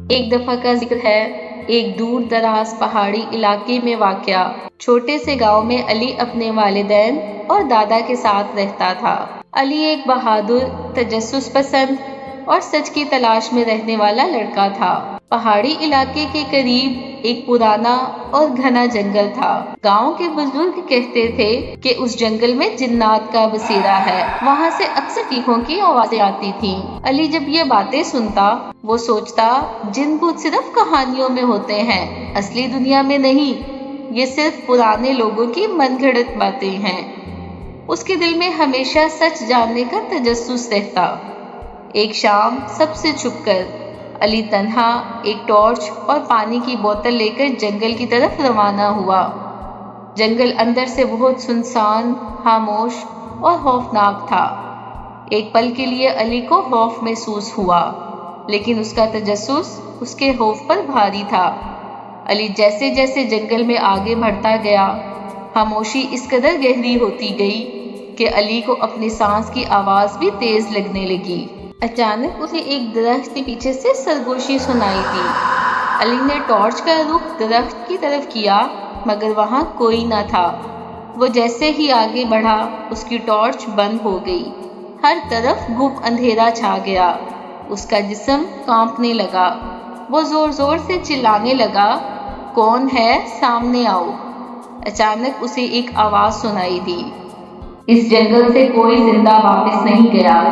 ایک دفعہ کا ذکر ہے، ایک دور دراز پہاڑی علاقے میں واقع چھوٹے سے گاؤں میں علی اپنے والدین اور دادا کے ساتھ رہتا تھا۔ علی ایک بہادر، تجسس پسند اور سچ کی تلاش میں رہنے والا لڑکا تھا۔ پہاڑی علاقے کے قریب ایک پرانا اور گھنا جنگل تھا۔ گاؤں کے بزرگ کہتے تھے کہ اس جنگل میں جنات کا بسیرا ہے، وہاں سے اکثر چیخوں کی آوازیں آتی تھیں۔ علی جب یہ باتیں سنتا، وہ سوچتا جن بھوت صرف کہانیوں میں ہوتے ہیں، اصلی دنیا میں نہیں، یہ صرف پرانے لوگوں کی من گھڑت باتیں ہیں۔ اس کے دل میں ہمیشہ سچ جاننے کا تجسس رہتا۔ ایک شام سب سے چھپ کر علی تنہا ایک ٹارچ اور پانی کی بوتل لے کر جنگل کی طرف روانہ ہوا۔ جنگل اندر سے بہت سنسان، خاموش اور خوفناک تھا۔ ایک پل کے لیے علی کو خوف محسوس ہوا، لیکن اس کا تجسس اس کے خوف پر بھاری تھا۔ علی جیسے جیسے جنگل میں آگے بڑھتا گیا، خاموشی اس قدر گہری ہوتی گئی کہ علی کو اپنی سانس کی آواز بھی تیز لگنے لگی۔ اچانک اسے ایک درخت کے پیچھے سے سرگوشی سنائی دی۔ علی نے ٹارچ کا رخ درخت کی طرف کیا، مگر وہاں کوئی نہ تھا۔ وہ جیسے ہی آگے بڑھا، اس کی ٹارچ بند ہو گئی۔ ہر طرف گھپ اندھیرا چھا گیا۔ اس کا جسم کانپنے لگا۔ وہ زور زور سے چلانے لگا، کون ہے؟ سامنے آؤ۔ اچانک اسے ایک آواز سنائی دی، اس جنگل سے کوئی زندہ واپس نہیں گیا۔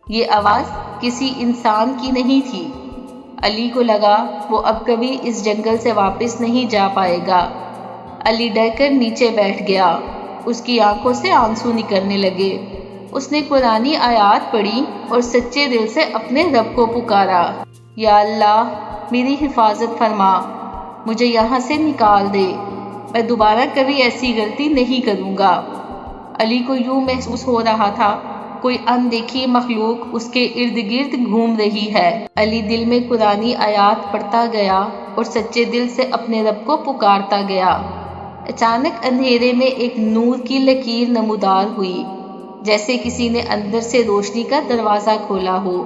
یہ آواز کسی انسان کی نہیں تھی۔ علی کو لگا وہ اب کبھی اس جنگل سے واپس نہیں جا پائے گا۔ علی ڈر کر نیچے بیٹھ گیا۔ اس کی آنکھوں سے آنسو نکلنے لگے۔ اس نے قرآنی آیات پڑھی اور سچے دل سے اپنے رب کو پکارا، یا اللہ، میری حفاظت فرما، مجھے یہاں سے نکال دے، میں دوبارہ کبھی ایسی غلطی نہیں کروں گا۔ علی کو یوں محسوس ہو رہا تھا کوئی اندیکھی مخلوق اس کے ارد گرد گھوم رہی ہے۔ علی دل میں قرآنی آیات پڑھتا گیا اور سچے دل سے اپنے رب کو پکارتا گیا۔ اچانک اندھیرے میں ایک نور کی لکیر نمودار ہوئی، جیسے کسی نے اندر سے روشنی کا دروازہ کھولا ہو۔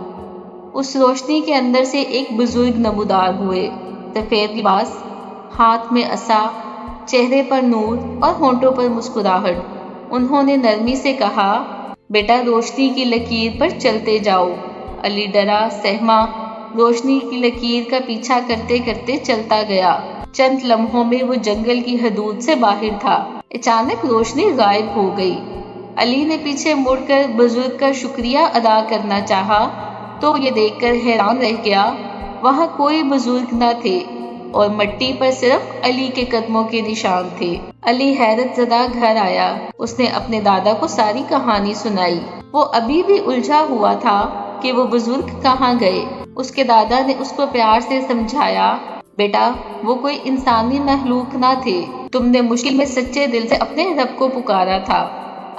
اس روشنی کے اندر سے ایک بزرگ نمودار ہوئے، سفید لباس، ہاتھ میں عصا، چہرے پر نور اور ہونٹوں پر مسکراہٹ۔ انہوں نے نرمی سے کہا، بیٹا روشنی کی لکیر پر چلتے جاؤ۔ علی ڈرا سہما روشنی کی لکیر کا پیچھا کرتے کرتے چلتا گیا۔ چند لمحوں میں وہ جنگل کی حدود سے باہر تھا۔ اچانک روشنی غائب ہو گئی۔ علی نے پیچھے مڑ کر بزرگ کا شکریہ ادا کرنا چاہا تو یہ دیکھ کر حیران رہ گیا، وہاں کوئی بزرگ نہ تھے اور مٹی پر صرف علی کے قدموں کے نشان تھے۔ علی حیرت زدہ گھر آیا۔ اس نے اپنے دادا کو ساری کہانی سنائی۔ وہ ابھی بھی الجھا ہوا تھا کہ وہ بزرگ کہاں گئے۔ اس کے دادا نے اس کو پیار سے سمجھایا، بیٹا وہ کوئی انسانی مخلوق نہ تھے، تم نے مشکل میں سچے دل سے اپنے رب کو پکارا تھا،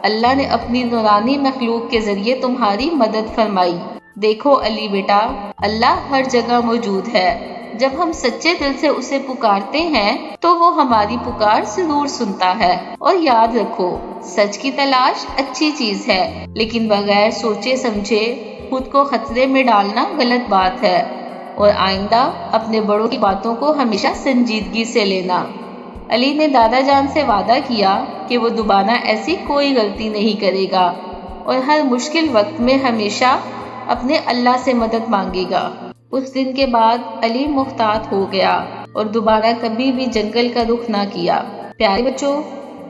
اللہ نے اپنی نورانی مخلوق کے ذریعے تمہاری مدد فرمائی۔ دیکھو علی بیٹا، اللہ ہر جگہ موجود ہے، جب ہم سچے دل سے اسے پکارتے ہیں تو وہ ہماری پکار ضرور سنتا ہے۔ اور یاد رکھو، سچ کی تلاش اچھی چیز ہے، لیکن بغیر سوچے سمجھے خود کو خطرے میں ڈالنا غلط بات ہے، اور آئندہ اپنے بڑوں کی باتوں کو ہمیشہ سنجیدگی سے لینا۔ علی نے دادا جان سے وعدہ کیا کہ وہ دوبارہ ایسی کوئی غلطی نہیں کرے گا اور ہر مشکل وقت میں ہمیشہ اپنے اللہ سے مدد مانگے گا۔ اس دن کے بعد علی محتاط ہو گیا اور دوبارہ کبھی بھی جنگل کا رخ نہ کیا۔ پیارے بچوں،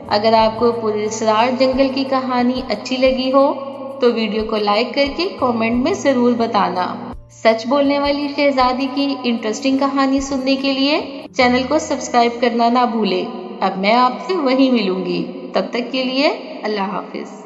اگر آپ کو پراسرار جنگل کی کہانی اچھی لگی ہو تو ویڈیو کو لائک کر کے کامنٹ میں ضرور بتانا۔ سچ بولنے والی شہزادی کی انٹرسٹنگ کہانی سننے کے لیے چینل کو سبسکرائب کرنا نہ بھولے۔ اب میں آپ سے وہیں ملوں گی، تب تک کے لیے اللہ حافظ۔